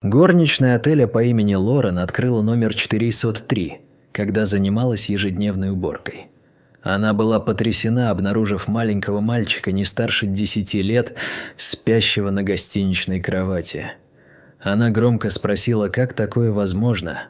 Горничная отеля по имени Лорен открыла номер 403, когда занималась ежедневной уборкой. Она была потрясена, обнаружив маленького мальчика не старше 10 лет, спящего на гостиничной кровати. Она громко спросила, как такое возможно.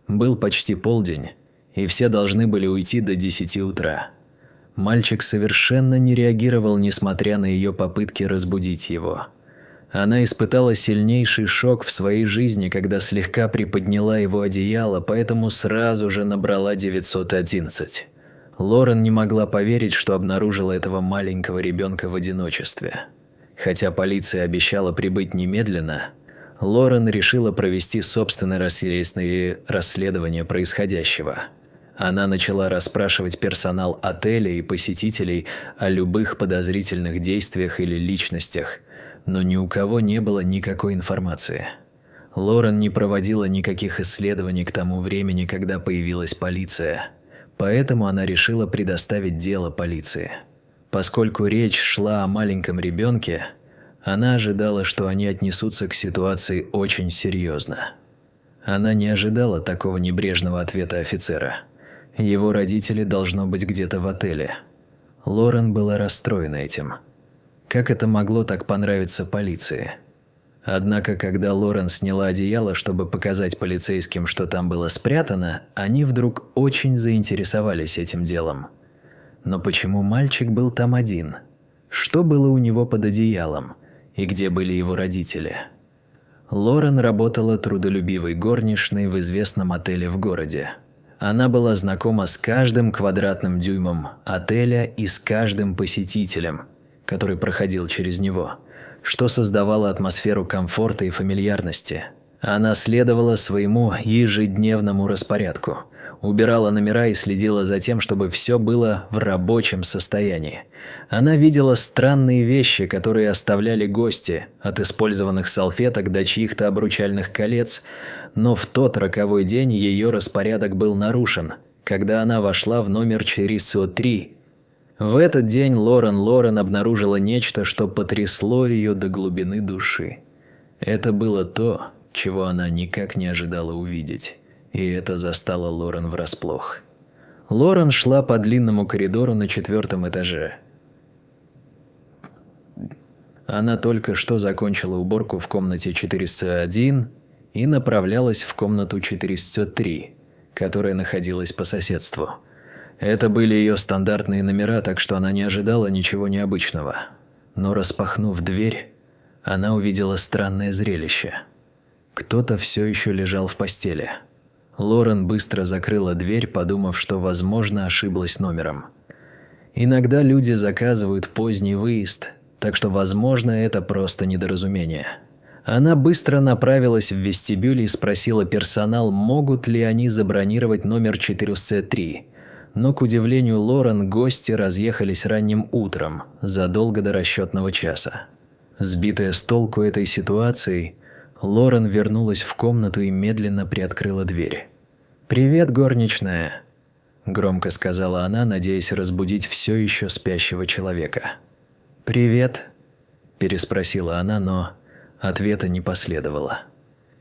Был почти полдень, и все должны были уйти до 10 утра. Мальчик совершенно не реагировал, несмотря на ее попытки разбудить его. Она испытала сильнейший шок в своей жизни, когда слегка приподняла его одеяло, поэтому сразу же набрала 911. Лорен не могла поверить, что обнаружила этого маленького ребенка в одиночестве. Хотя полиция обещала прибыть немедленно, Лорен решила провести собственное расследование происходящего. Она начала расспрашивать персонал отеля и посетителей о любых подозрительных действиях или личностях, но ни у кого не было никакой информации. Лорен не проводила никаких исследований к тому времени, когда появилась полиция, поэтому она решила предоставить дело полиции. Поскольку речь шла о маленьком ребенке, она ожидала, что они отнесутся к ситуации очень серьезно. Она не ожидала такого небрежного ответа офицера. Его родители должно быть где-то в отеле. Лорен была расстроена этим. Как это могло так понравиться полиции? Однако, когда Лорен сняла одеяло, чтобы показать полицейским, что там было спрятано, они вдруг очень заинтересовались этим делом. Но почему мальчик был там один? Что было у него под одеялом? И где были его родители? Лорен работала трудолюбивой горничной в известном отеле в городе. Она была знакома с каждым квадратным дюймом отеля и с каждым посетителем, который проходил через него, что создавало атмосферу комфорта и фамильярности. Она следовала своему ежедневному распорядку, убирала номера и следила за тем, чтобы все было в рабочем состоянии. Она видела странные вещи, которые оставляли гости, от использованных салфеток до чьих-то обручальных колец, но в тот роковой день ее распорядок был нарушен, когда она вошла в номер 403. В этот день Лорен обнаружила нечто, что потрясло ее до глубины души. Это было то, чего она никак не ожидала увидеть, и это застало Лорен врасплох. Лорен шла по длинному коридору на 4-м этаже. Она только что закончила уборку в комнате 401 и направлялась в комнату 403, которая находилась по соседству. Это были ее стандартные номера, так что она не ожидала ничего необычного. Но распахнув дверь, она увидела странное зрелище. Кто-то все еще лежал в постели. Лорен быстро закрыла дверь, подумав, что, возможно, ошиблась номером. Иногда люди заказывают поздний выезд, так что, возможно, это просто недоразумение. Она быстро направилась в вестибюль и спросила персонал, могут ли они забронировать номер 403. Но, к удивлению Лорен, гости разъехались ранним утром, задолго до расчетного часа. Сбитая с толку этой ситуацией, Лорен вернулась в комнату и медленно приоткрыла дверь. «Привет, горничная», – громко сказала она, надеясь разбудить все еще спящего человека. «Привет», – переспросила она, но ответа не последовало.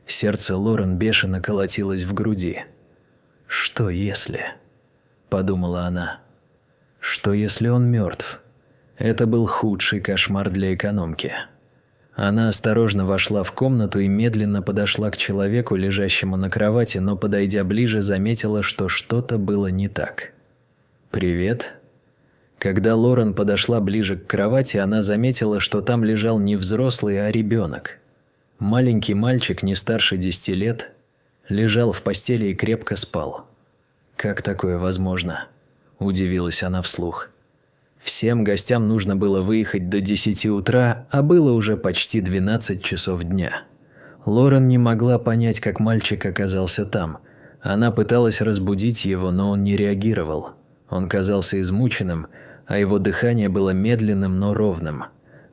Сердце Лорен бешено колотилось в груди. «Что если?» – подумала она. «Что если он мертв?» Это был худший кошмар для экономки. Она осторожно вошла в комнату и медленно подошла к человеку, лежащему на кровати, но, подойдя ближе, заметила, что что-то было не так. «Привет». Когда Лорен подошла ближе к кровати, она заметила, что там лежал не взрослый, а ребенок. Маленький мальчик, не старше 10 лет, лежал в постели и крепко спал. «Как такое возможно?» – удивилась она вслух. Всем гостям нужно было выехать до 10 утра, а было уже почти 12 часов дня. Лорен не могла понять, как мальчик оказался там. Она пыталась разбудить его, но он не реагировал. Он казался измученным, а его дыхание было медленным, но ровным.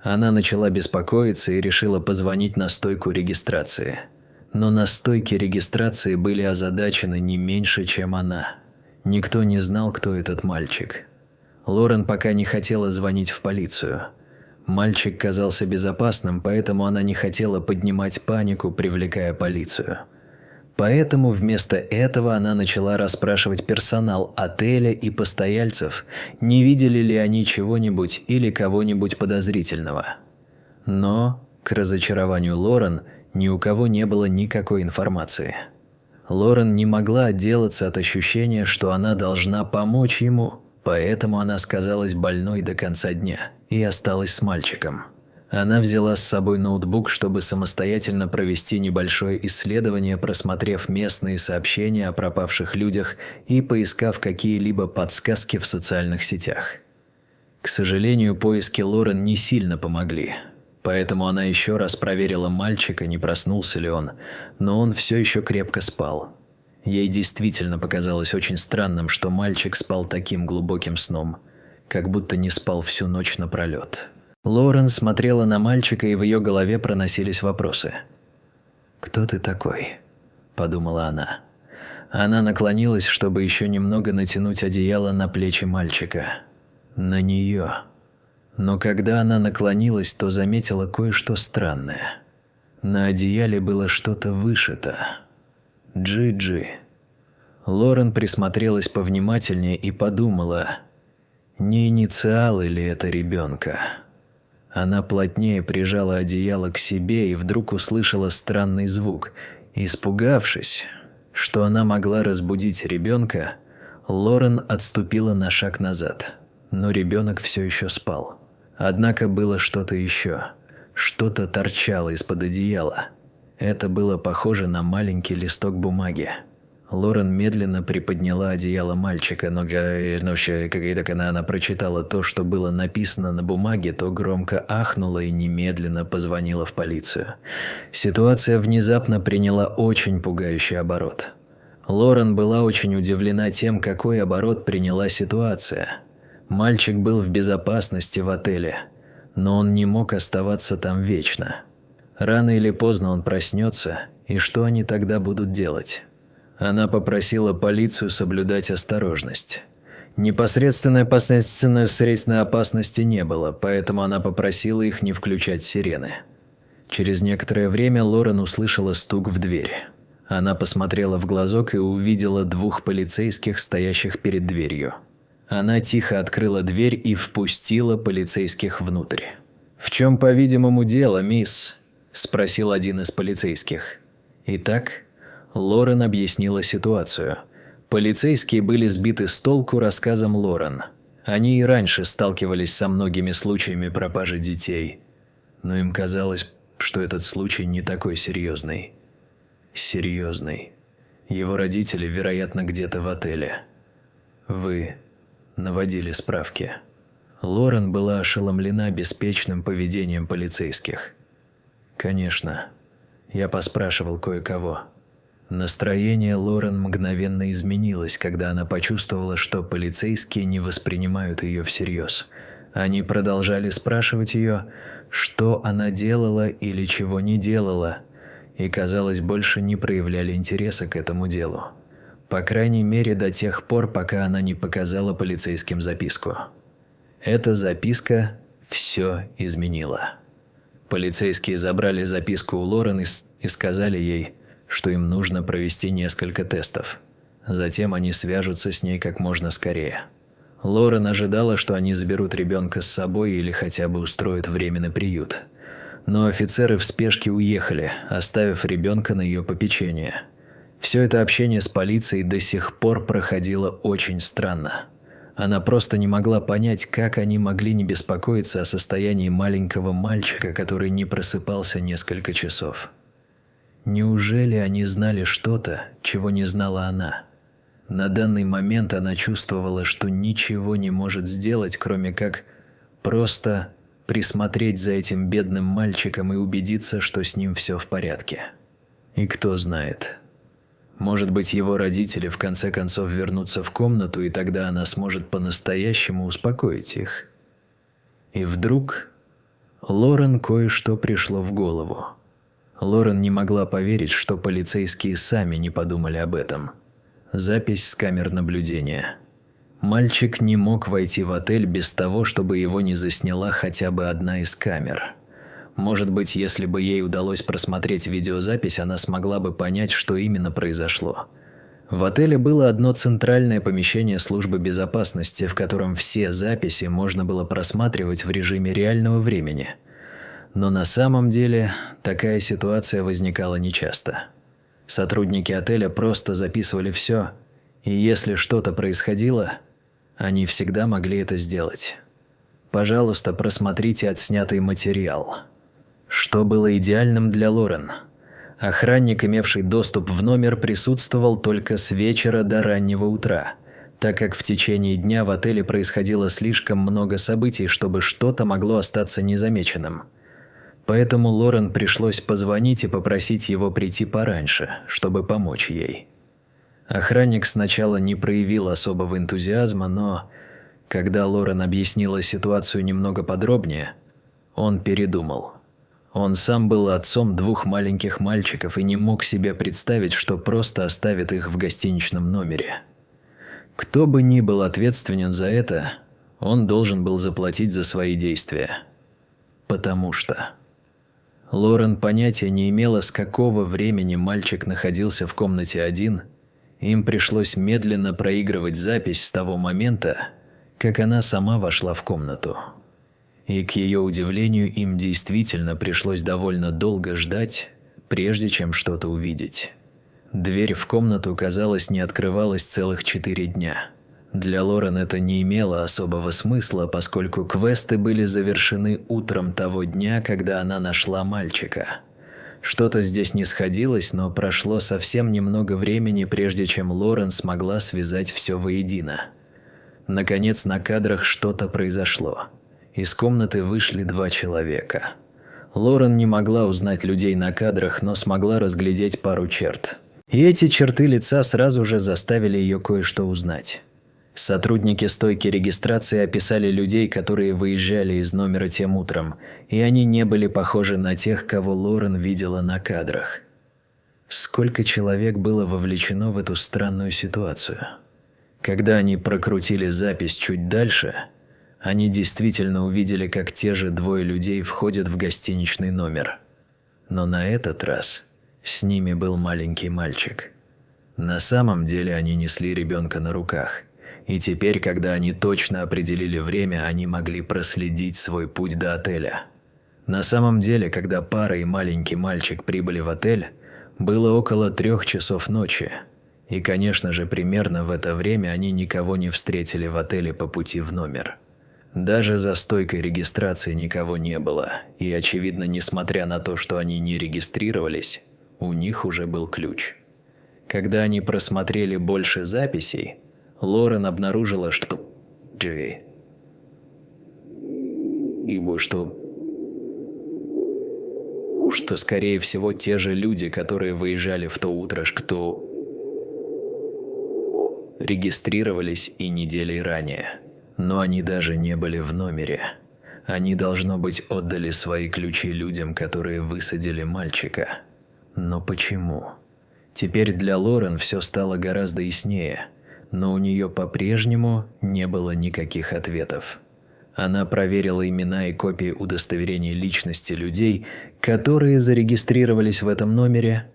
Она начала беспокоиться и решила позвонить на стойку регистрации. Но на стойке регистрации были озадачены не меньше, чем она. Никто не знал, кто этот мальчик. Лорен пока не хотела звонить в полицию. Мальчик казался безопасным, поэтому она не хотела поднимать панику, привлекая полицию. Поэтому вместо этого она начала расспрашивать персонал отеля и постояльцев, не видели ли они чего-нибудь или кого-нибудь подозрительного. Но, к разочарованию Лорен, ни у кого не было никакой информации. Лорен не могла отделаться от ощущения, что она должна помочь ему, поэтому она сказалась больной до конца дня и осталась с мальчиком. Она взяла с собой ноутбук, чтобы самостоятельно провести небольшое исследование, просмотрев местные сообщения о пропавших людях и поискав какие-либо подсказки в социальных сетях. К сожалению, поиски Лорен не сильно помогли, поэтому она еще раз проверила мальчика, не проснулся ли он, но он все еще крепко спал. Ей действительно показалось очень странным, что мальчик спал таким глубоким сном, как будто не спал всю ночь напролет. Лорен смотрела на мальчика, и в ее голове проносились вопросы. «Кто ты такой?» – подумала она. Она наклонилась, чтобы еще немного натянуть одеяло на плечи мальчика. На нее. Но когда она наклонилась, то заметила кое-что странное. На одеяле было что-то вышито. Джи-Джи. Лорен присмотрелась повнимательнее и подумала, не инициалы ли это ребенка. Она плотнее прижала одеяло к себе и вдруг услышала странный звук. Испугавшись, что она могла разбудить ребенка, Лорен отступила на шаг назад, но ребенок все еще спал. Однако было что-то еще. Что-то торчало из-под одеяла. Это было похоже на маленький листок бумаги. Лорен медленно приподняла одеяло мальчика, но когда она прочитала то, что было написано на бумаге, то громко ахнула и немедленно позвонила в полицию. Ситуация внезапно приняла очень пугающий оборот. Лорен была очень удивлена тем, какой оборот приняла ситуация. Мальчик был в безопасности в отеле, но он не мог оставаться там вечно. Рано или поздно он проснется, и что они тогда будут делать? Она попросила полицию соблюдать осторожность. Непосредственной опасности не было, поэтому она попросила их не включать сирены. Через некоторое время Лорен услышала стук в дверь. Она посмотрела в глазок и увидела 2 полицейских, стоящих перед дверью. Она тихо открыла дверь и впустила полицейских внутрь. «В чем, по-видимому, дело, мисс?» – спросил один из полицейских. Итак, Лорен объяснила ситуацию. Полицейские были сбиты с толку рассказом Лорен. Они и раньше сталкивались со многими случаями пропажи детей, но им казалось, что этот случай не такой серьезный. Серьезный. Его родители, вероятно, где-то в отеле. Вы наводили справки. Лорен была ошеломлена беспечным поведением полицейских. Конечно, я поспрашивал кое-кого. Настроение Лорен мгновенно изменилось, когда она почувствовала, что полицейские не воспринимают ее всерьез. Они продолжали спрашивать ее, что она делала или чего не делала, и, казалось, больше не проявляли интереса к этому делу. По крайней мере, до тех пор, пока она не показала полицейским записку. Эта записка все изменила. Полицейские забрали записку у Лорен и сказали ей, что им нужно провести несколько тестов. Затем они свяжутся с ней как можно скорее. Лорен ожидала, что они заберут ребенка с собой или хотя бы устроят временный приют. Но офицеры в спешке уехали, оставив ребенка на ее попечение. Все это общение с полицией до сих пор проходило очень странно. Она просто не могла понять, как они могли не беспокоиться о состоянии маленького мальчика, который не просыпался несколько часов. Неужели они знали что-то, чего не знала она? На данный момент она чувствовала, что ничего не может сделать, кроме как просто присмотреть за этим бедным мальчиком и убедиться, что с ним все в порядке. И кто знает, может быть, его родители в конце концов вернутся в комнату, и тогда она сможет по-настоящему успокоить их. И вдруг Лорен кое-что пришло в голову. Лорен не могла поверить, что полицейские сами не подумали об этом. Запись с камер наблюдения. Мальчик не мог войти в отель без того, чтобы его не засняла хотя бы одна из камер. Может быть, если бы ей удалось просмотреть видеозапись, она смогла бы понять, что именно произошло. В отеле было одно центральное помещение службы безопасности, в котором все записи можно было просматривать в режиме реального времени. Но на самом деле такая ситуация возникала нечасто. Сотрудники отеля просто записывали все, и если что-то происходило, они всегда могли это сделать. Пожалуйста, просмотрите отснятый материал. Что было идеальным для Лорен? Охранник, имевший доступ в номер, присутствовал только с вечера до раннего утра, так как в течение дня в отеле происходило слишком много событий, чтобы что-то могло остаться незамеченным. Поэтому Лорен пришлось позвонить и попросить его прийти пораньше, чтобы помочь ей. Охранник сначала не проявил особого энтузиазма, но, когда Лорен объяснила ситуацию немного подробнее, он передумал. Он сам был отцом 2 маленьких мальчиков и не мог себе представить, что просто оставит их в гостиничном номере. Кто бы ни был ответственен за это, он должен был заплатить за свои действия. Потому что... Лорен понятия не имела, с какого времени мальчик находился в комнате один. Им пришлось медленно проигрывать запись с того момента, как она сама вошла в комнату. И, к ее удивлению, им действительно пришлось довольно долго ждать, прежде чем что-то увидеть. Дверь в комнату, казалось, не открывалась целых 4 дня. Для Лорен это не имело особого смысла, поскольку квесты были завершены утром того дня, когда она нашла мальчика. Что-то здесь не сходилось, но прошло совсем немного времени, прежде чем Лорен смогла связать все воедино. Наконец, на кадрах что-то произошло. Из комнаты вышли 2 человека. Лорен не могла узнать людей на кадрах, но смогла разглядеть пару черт. И эти черты лица сразу же заставили ее кое-что узнать. Сотрудники стойки регистрации описали людей, которые выезжали из номера тем утром, и они не были похожи на тех, кого Лорен видела на кадрах. Сколько человек было вовлечено в эту странную ситуацию? Когда они прокрутили запись чуть дальше, они действительно увидели, как те же 2 людей входят в гостиничный номер. Но на этот раз с ними был маленький мальчик. На самом деле они несли ребенка на руках. И теперь, когда они точно определили время, они могли проследить свой путь до отеля. На самом деле, когда пара и маленький мальчик прибыли в отель, было около 3 часов ночи. И, конечно же, примерно в это время они никого не встретили в отеле по пути в номер. Даже за стойкой регистрации никого не было, и, очевидно, несмотря на то, что они не регистрировались, у них уже был ключ. Когда они просмотрели больше записей, Лорен обнаружила, что скорее всего те же люди, которые выезжали в то утро, кто регистрировались и неделей ранее. Но они даже не были в номере. Они, должно быть, отдали свои ключи людям, которые высадили мальчика. Но почему? Теперь для Лорен все стало гораздо яснее. Но у нее по-прежнему не было никаких ответов. Она проверила имена и копии удостоверений личности людей, которые зарегистрировались в этом номере,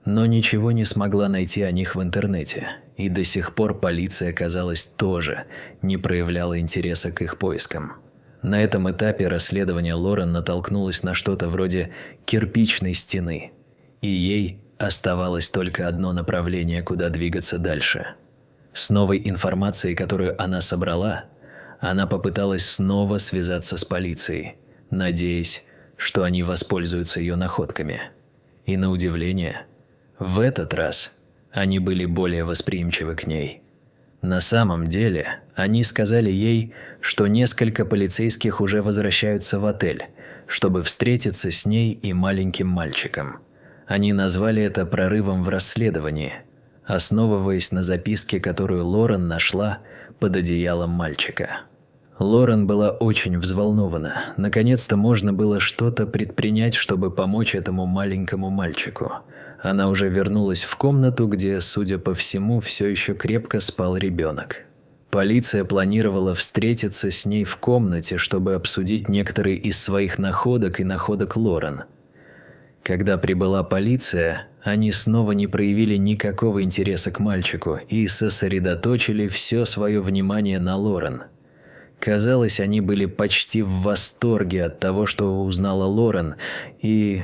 но ничего не смогла найти о них в интернете, и до сих пор полиция, казалось, тоже не проявляла интереса к их поискам. На этом этапе расследования Лорен натолкнулась на что-то вроде кирпичной стены, и ей оставалось только одно направление, куда двигаться дальше. С новой информацией, которую она собрала, она попыталась снова связаться с полицией, надеясь, что они воспользуются ее находками. И на удивление, в этот раз они были более восприимчивы к ней. На самом деле, они сказали ей, что несколько полицейских уже возвращаются в отель, чтобы встретиться с ней и маленьким мальчиком. Они назвали это прорывом в расследовании, основываясь на записке, которую Лорен нашла под одеялом мальчика. Лорен была очень взволнована. Наконец-то можно было что-то предпринять, чтобы помочь этому маленькому мальчику. Она уже вернулась в комнату, где, судя по всему, все еще крепко спал ребенок. Полиция планировала встретиться с ней в комнате, чтобы обсудить некоторые из своих находок и находок Лорен. Когда прибыла полиция, они снова не проявили никакого интереса к мальчику и сосредоточили все свое внимание на Лорен. Казалось, они были почти в восторге от того, что узнала Лорен, и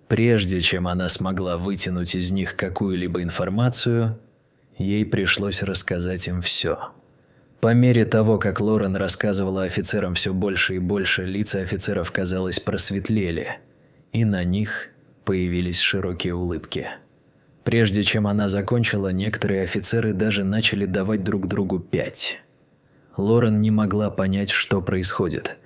прежде чем она смогла вытянуть из них какую-либо информацию, ей пришлось рассказать им все. По мере того, как Лорен рассказывала офицерам все больше и больше, лица офицеров, казалось, просветлели, и на них появились широкие улыбки. Прежде чем она закончила, некоторые офицеры даже начали давать друг другу 5. Лорен не могла понять, что происходит,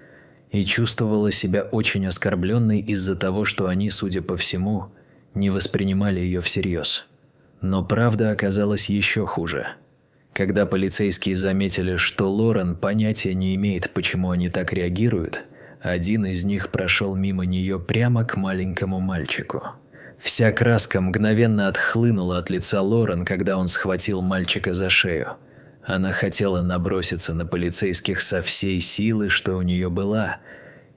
и чувствовала себя очень оскорбленной из-за того, что они, судя по всему, не воспринимали ее всерьез. Но правда оказалась еще хуже. Когда полицейские заметили, что Лорен понятия не имеет, почему они так реагируют, один из них прошел мимо нее прямо к маленькому мальчику. Вся краска мгновенно отхлынула от лица Лорен, когда он схватил мальчика за шею. Она хотела наброситься на полицейских со всей силы, что у нее была,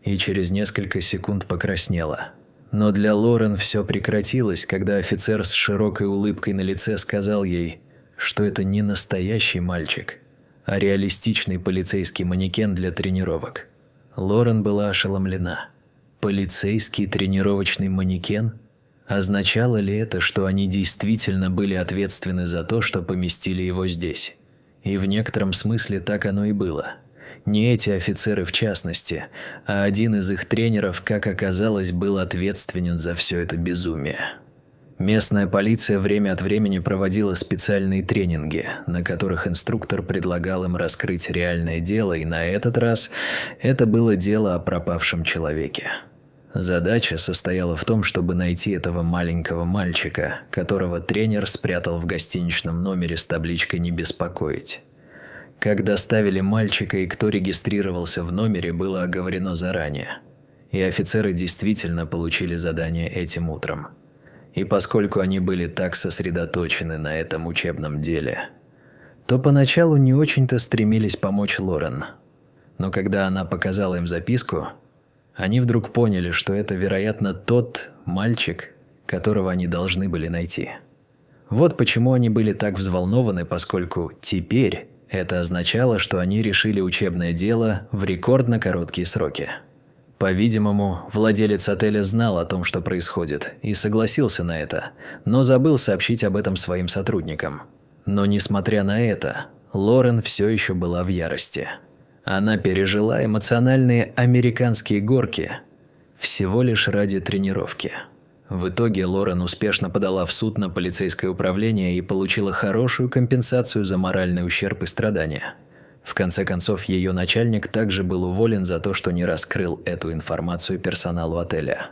и через несколько секунд покраснела. Но для Лорен все прекратилось, когда офицер с широкой улыбкой на лице сказал ей, что это не настоящий мальчик, а реалистичный полицейский манекен для тренировок. Лорен была ошеломлена. Полицейский тренировочный манекен? Означало ли это, что они действительно были ответственны за то, что поместили его здесь? И в некотором смысле так оно и было. Не эти офицеры в частности, а один из их тренеров, как оказалось, был ответственен за все это безумие. Местная полиция время от времени проводила специальные тренинги, на которых инструктор предлагал им раскрыть реальное дело, и на этот раз это было дело о пропавшем человеке. Задача состояла в том, чтобы найти этого маленького мальчика, которого тренер спрятал в гостиничном номере с табличкой «Не беспокоить». Как доставили мальчика и кто регистрировался в номере, было оговорено заранее. И офицеры действительно получили задание этим утром. И поскольку они были так сосредоточены на этом учебном деле, то поначалу не очень-то стремились помочь Лорен. Но когда она показала им записку, они вдруг поняли, что это, вероятно, тот мальчик, которого они должны были найти. Вот почему они были так взволнованы, поскольку теперь это означало, что они решили учебное дело в рекордно короткие сроки. По-видимому, владелец отеля знал о том, что происходит, и согласился на это, но забыл сообщить об этом своим сотрудникам. Но несмотря на это, Лорен все еще была в ярости. Она пережила эмоциональные американские горки всего лишь ради тренировки. В итоге Лорен успешно подала в суд на полицейское управление и получила хорошую компенсацию за моральный ущерб и страдания. В конце концов, ее начальник также был уволен за то, что не раскрыл эту информацию персоналу отеля.